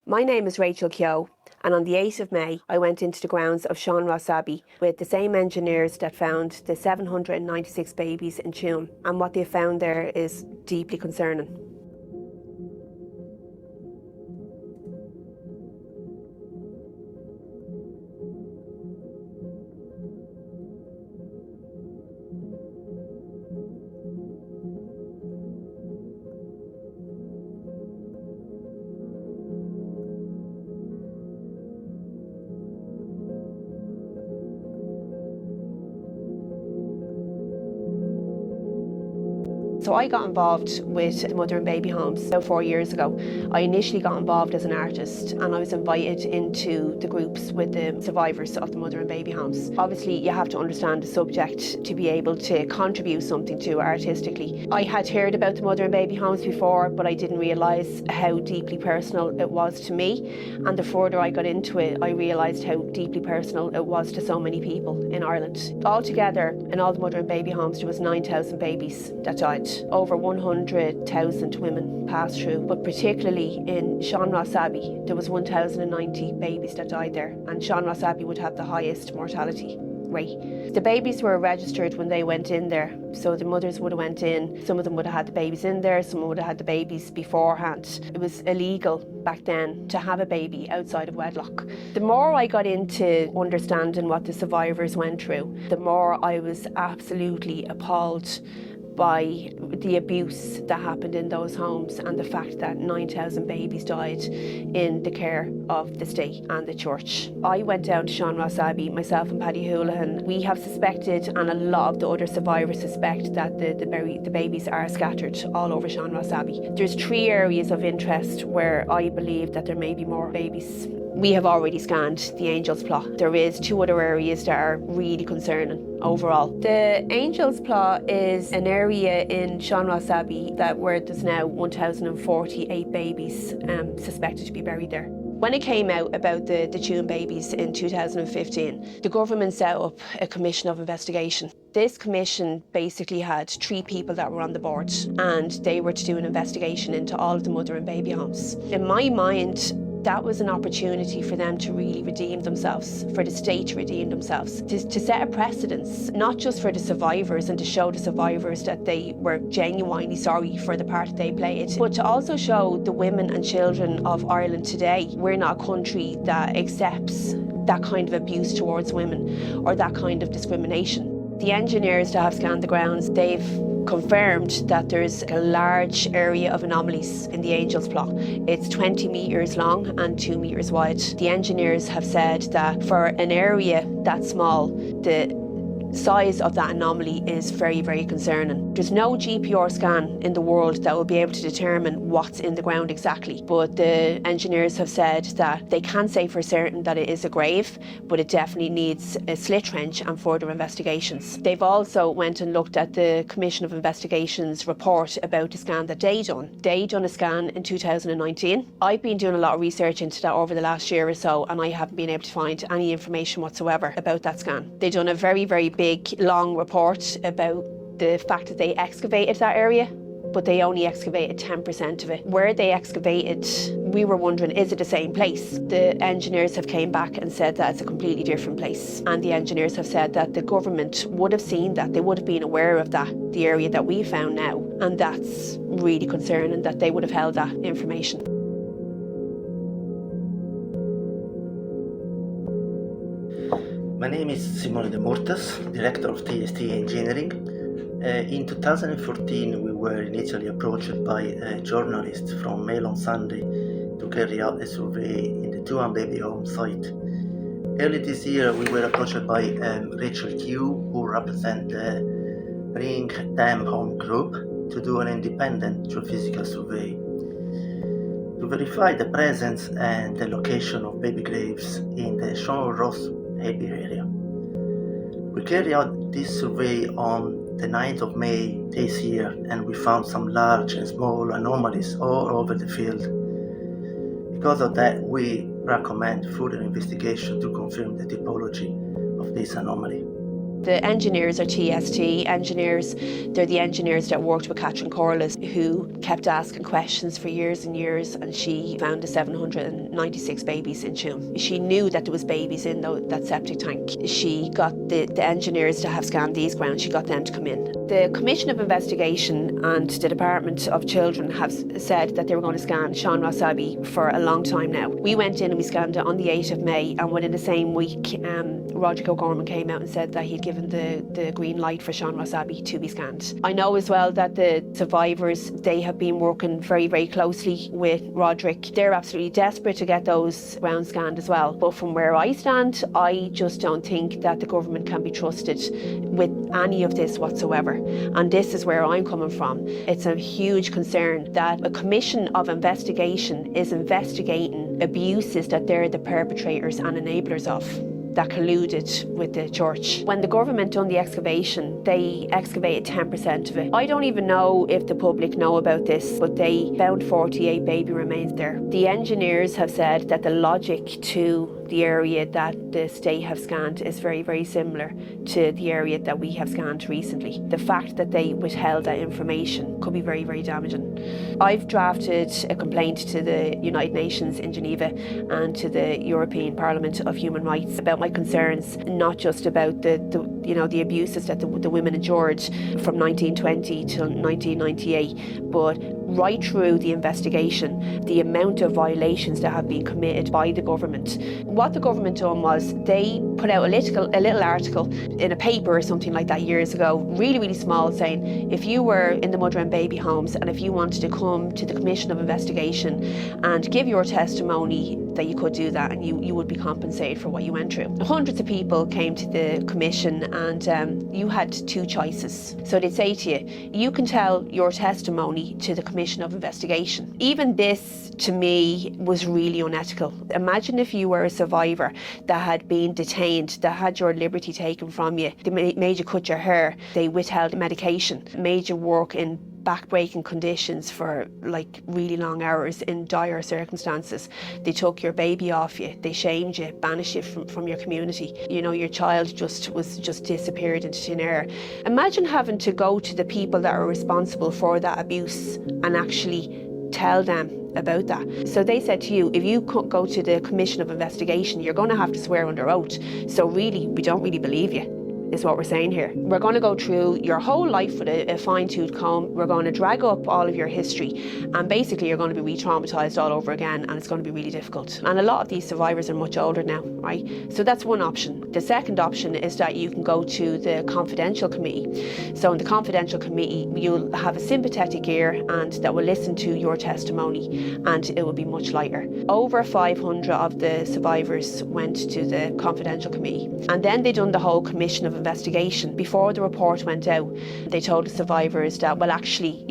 My name is Rachel Keogh, and on the 8th of May I went into the grounds of Seanrossabbey with the same engineers that found the 796 babies in Tuam, and what they found there is deeply concerning. So I got involved with the mother and baby homes about 4 years ago. I initially got involved as an artist, and I was invited into the groups with the survivors of the mother and baby homes. Obviously you have to understand the subject to be able to contribute something to artistically. I had heard about the mother and baby homes before, but I didn't realise how deeply personal it was to me, and the further I got into it I realised how deeply personal it was to so many people in Ireland. Altogether in all the mother and baby homes there was 9,000 babies that died. Over 100,000 women passed through, but particularly in Seanrossabbey there was 1,090 babies that died there, and Seanrossabbey would have the highest mortality rate. The babies were registered when they went in there, so the mothers would have went in, some of them would have had the babies in there, some would have had the babies beforehand. It was illegal back then to have a baby outside of wedlock. The more I got into understanding what the survivors went through, the more I was absolutely appalled by the abuse that happened in those homes and the fact that 9,000 babies died in the care of the state and the church. I went down to Seanrossabbey, myself and Paddy Houlihan. We have suspected, and a lot of the other survivors suspect, that the babies are scattered all over Seanrossabbey. There's 3 areas of interest where I believe that there may be more babies. We have already scanned the Angels Plot. There is 2 other areas that are really concerning overall. The Angels Plot is an area in Seanrossabbey where there's now 1,048 babies suspected to be buried there. When it came out about the Tuam babies in 2015, the government set up a commission of investigation. This commission basically had 3 people that were on the board, and they were to do an investigation into all of the mother and baby homes. In my mind, that was an opportunity for them to really redeem themselves, for the state to redeem themselves, to set a precedence, not just for the survivors and to show the survivors that they were genuinely sorry for the part they played, but to also show the women and children of Ireland today, we're not a country that accepts that kind of abuse towards women or that kind of discrimination. The engineers that have scanned the grounds, they've confirmed that there's a large area of anomalies in the Angels Plot. It's 20 metres long and 2 metres wide. The engineers have said that for an area that small, the size of that anomaly is very, very concerning. There's no GPR scan in the world that will be able to determine what's in the ground exactly, but the engineers have said that they can say for certain that it is a grave, but it definitely needs a slit trench and further investigations. They've also went and looked at the Commission of Investigation's report about the scan that they done. They done a scan in 2019. I've been doing a lot of research into that over the last year or so, and I haven't been able to find any information whatsoever about that scan. They done a very, very big, long report about the fact that they excavated that area, but they only excavated 10% of it. Where they excavated, we were wondering, is it the same place? The engineers have came back and said that it's a completely different place. And the engineers have said that the government would have seen that, they would have been aware of that, the area that we found now. And that's really concerning that they would have held that information. My name is Simone De Murtas, Director of TST Engineering. In 2014 we were initially approached by a journalist from Mail on Sunday to carry out a survey in the Tuam baby home site. Early this year we were approached by Rachel Keogh, who represents the Bring Them Home group, to do an independent geophysical survey to verify the presence and the location of baby graves in the Seanrossabbey area. We carried out this survey on the 9th of May this year, and we found some large and small anomalies all over the field. Because of that, we recommend further investigation to confirm the typology of this anomaly. The engineers are TST engineers. They're the engineers that worked with Catherine Corliss, who kept asking questions for years and years, and she found the 796 babies in Tuam. She knew that there was babies in that septic tank. She got the engineers to have scanned these grounds. She got them to come in. The Commission of Investigation and the Department of Children have said that they were going to scan Seanrossabbey for a long time now. We went in and we scanned it on the 8th of May, and within the same week, Roger O'Gorman came out and said that he'd given the green light for Seanrossabbey to be scanned. I know as well that the survivors, they have been working very, very closely with Roderick. They're absolutely desperate to get those grounds scanned as well. But from where I stand, I just don't think that the government can be trusted with any of this whatsoever. And this is where I'm coming from. It's a huge concern that a commission of investigation is investigating abuses that they're the perpetrators and enablers of, that colluded with the church. When the government done the excavation, they excavated 10% of it. I don't even know if the public know about this, but they found 48 baby remains there. The engineers have said that the logic to the area that the state have scanned is very, very similar to the area that we have scanned recently. The fact that they withheld that information could be very, very damaging. I've drafted a complaint to the United Nations in Geneva and to the European Parliament of Human Rights about my concerns, not just about the abuses that the women endured from 1920 till 1998, but right through the investigation, the amount of violations that have been committed by the government. What the government done was they put out a little article in a paper or something like that years ago, really, really small, saying if you were in the mother and baby homes and if you wanted to come to the Commission of Investigation and give your testimony, that you could do that and you would be compensated for what you went through. Hundreds of people came to the commission and you had two choices. So they'd say to you, you can tell your testimony to the Commission of Investigation. Even this, to me, was really unethical. Imagine if you were a survivor that had been detained, that had your liberty taken from you. They made you cut your hair. They withheld medication, made you work in back-breaking conditions for like really long hours in dire circumstances. They took your baby off you, they shamed you, banished you from your community. You know, your child just disappeared into thin air. Imagine having to go to the people that are responsible for that abuse and actually tell them about that. So they said to you, if you go to the Commission of Investigation, you're going to have to swear under oath. So really, we don't really believe you, is what we're saying here. We're going to go through your whole life with a fine-tooth comb. We're going to drag up all of your history, and basically you're going to be re-traumatised all over again, and it's going to be really difficult. And a lot of these survivors are much older now, right? So that's one option. The second option is that you can go to the confidential committee. So in the confidential committee, you'll have a sympathetic ear and that will listen to your testimony, and it will be much lighter. Over 500 of the survivors went to the confidential committee, and then they done the whole commission of investigation. Before the report went out, they told the survivors that, well, actually,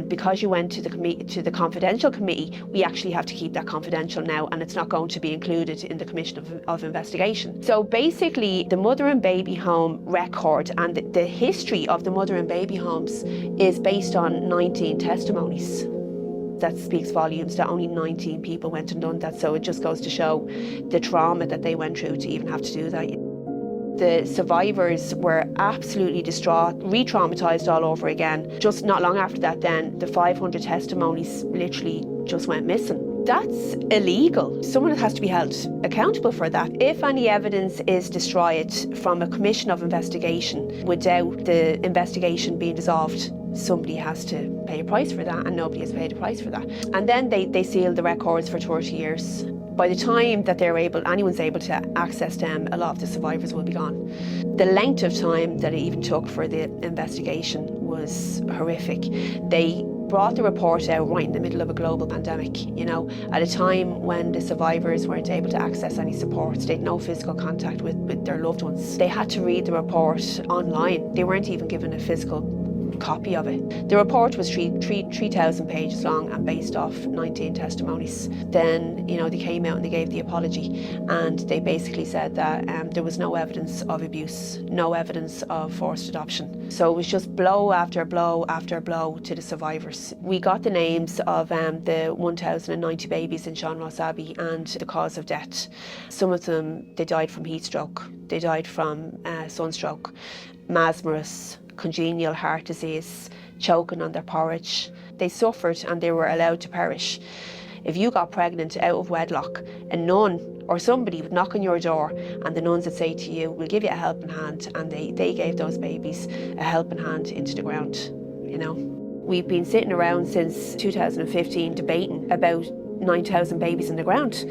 because you went to the confidential committee, we actually have to keep that confidential now, and it's not going to be included in the commission of investigation. So basically, the mother and baby home record and the history of the mother and baby homes is based on 19 testimonies. That speaks volumes that only 19 people went and done that. So it just goes to show the trauma that they went through to even have to do that. The survivors were absolutely distraught, re-traumatised all over again. Just not long after that then, the 500 testimonies literally just went missing. That's illegal. Someone has to be held accountable for that. If any evidence is destroyed from a commission of investigation without the investigation being dissolved, somebody has to pay a price for that, and nobody has paid a price for that. And then they seal the records for 30 years. By the time that anyone's able to access them, a lot of the survivors will be gone. The length of time that it even took for the investigation was horrific. They brought the report out right in the middle of a global pandemic, at a time when the survivors weren't able to access any support. They had no physical contact with their loved ones. They had to read the report online. They weren't even given a physical copy of it. The report was 3,000 pages long and based off 19 testimonies. Then, they came out and they gave the apology, and they basically said that there was no evidence of abuse, no evidence of forced adoption. So it was just blow after blow after blow to the survivors. We got the names of the 1,090 babies in Seanrossabbey and the cause of death. Some of them, they died from heat stroke, they died from sunstroke, masmoris, congenital heart disease, choking on their porridge. They suffered and they were allowed to perish. If you got pregnant out of wedlock, a nun or somebody would knock on your door and the nuns would say to you, we'll give you a helping hand, and they gave those babies a helping hand into the ground, We've been sitting around since 2015 debating about 9,000 babies in the ground,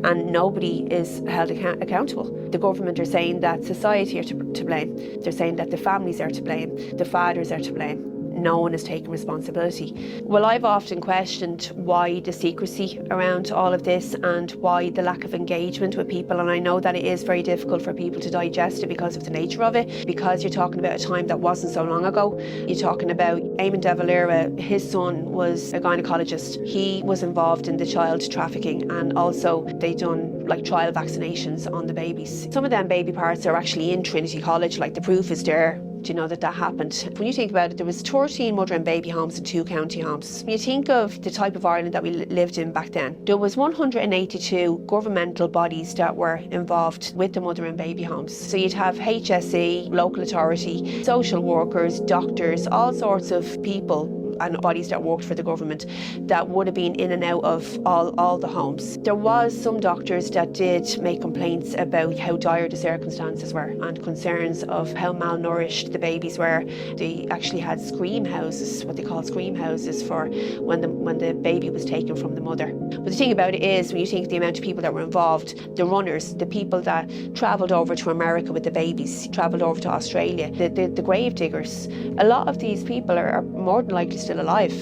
and nobody is held accountable. The government are saying that society are to blame. They're saying that the families are to blame, the fathers are to blame. No one is taking responsibility. Well, I've often questioned why the secrecy around all of this and why the lack of engagement with people, and I know that it is very difficult for people to digest it because of the nature of it, because you're talking about a time that wasn't so long ago. You're talking about Eamon de Valera, his son was a gynecologist. He was involved in the child trafficking, and also they done trial vaccinations on the babies. Some of them baby parts are actually in Trinity College, the proof is there. Do you know that happened? When you think about it, there was 13 mother and baby homes and 2 county homes. When you think of the type of Ireland that we lived in back then, there was 182 governmental bodies that were involved with the mother and baby homes. So you'd have HSE, local authority, social workers, doctors, all sorts of people and bodies that worked for the government that would have been in and out of all the homes. There was some doctors that did make complaints about how dire the circumstances were and concerns of how malnourished the babies were. They actually had scream houses, what they call scream houses, for when the baby was taken from the mother. But the thing about it is, when you think of the amount of people that were involved, the runners, the people that travelled over to America with the babies, travelled over to Australia, the grave diggers, a lot of these people are more than likely still alive,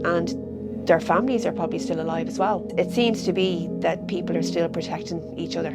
and their families are probably still alive as well. It seems to be that people are still protecting each other.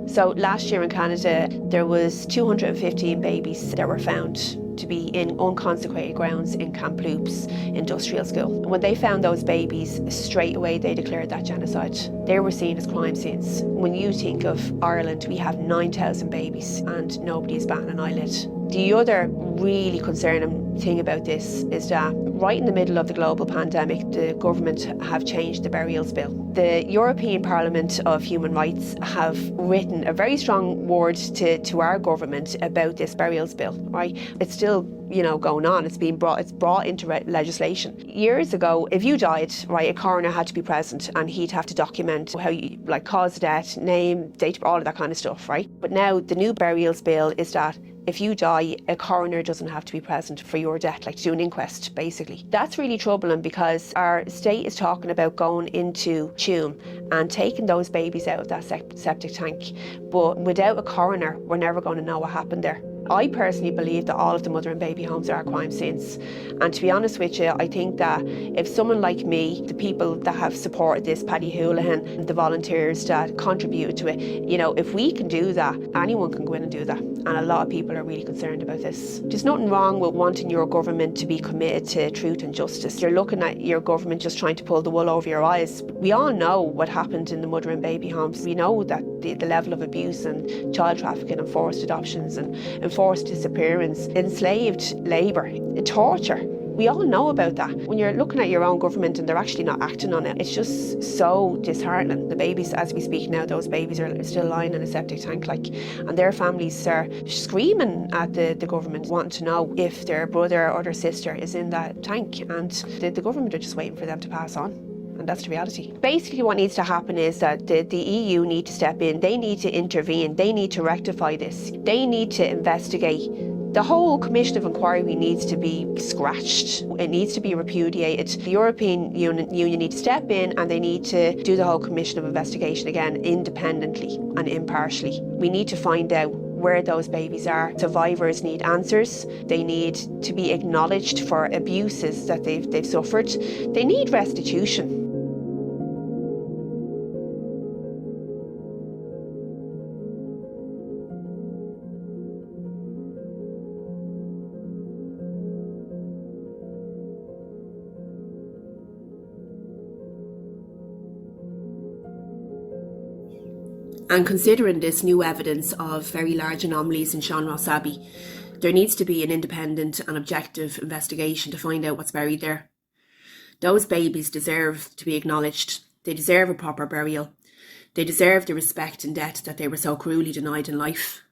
So last year in Canada, there was 215 babies that were found to be in unconsecrated grounds in Kamloops Industrial School. When they found those babies, straight away they declared that genocide. They were seen as crime scenes. When you think of Ireland, we have 9,000 babies and nobody is batting an eyelid. The other really concerning thing about this is that right in the middle of the global pandemic, the government have changed the burials bill. The European Parliament of Human Rights have written a very strong word to our government about this burials bill, right? It's still going on. It's brought into legislation. Years ago, if you died, right, a coroner had to be present and he'd have to document how you, cause of death, name, date, all of that kind of stuff, right? But now the new burials bill is that if you die, a coroner doesn't have to be present for your death, to do an inquest, basically. That's really troubling because our state is talking about going into Tuam and taking those babies out of that septic tank. But without a coroner, we're never going to know what happened there. I personally believe that all of the mother and baby homes are crime scenes. And to be honest with you, I think that if someone like me, the people that have supported this, Paddy Houlihan, the volunteers that contributed to it, if we can do that, anyone can go in and do that. And a lot of people are really concerned about this. There's nothing wrong with wanting your government to be committed to truth and justice. You're looking at your government just trying to pull the wool over your eyes. We all know what happened in the mother and baby homes. We know that the level of abuse and child trafficking and forced adoptions and enforced disappearance, enslaved labour, torture. We all know about that. When you're looking at your own government and they're actually not acting on it, it's just so disheartening. The babies, as we speak now, those babies are still lying in a septic tank, and their families are screaming at the government, wanting to know if their brother or their sister is in that tank, and the government are just waiting for them to pass on. And that's the reality. Basically what needs to happen is that the EU need to step in. They need to intervene. They need to rectify this. They need to investigate. The whole Commission of Inquiry needs to be scratched. It needs to be repudiated. The European Union need to step in and they need to do the whole Commission of Investigation again independently and impartially. We need to find out where those babies are. Survivors need answers. They need to be acknowledged for abuses that they've suffered. They need restitution. And considering this new evidence of very large anomalies in Seanrossabbey, there needs to be an independent and objective investigation to find out what's buried there. Those babies deserve to be acknowledged. They deserve a proper burial. They deserve the respect and debt that they were so cruelly denied in life.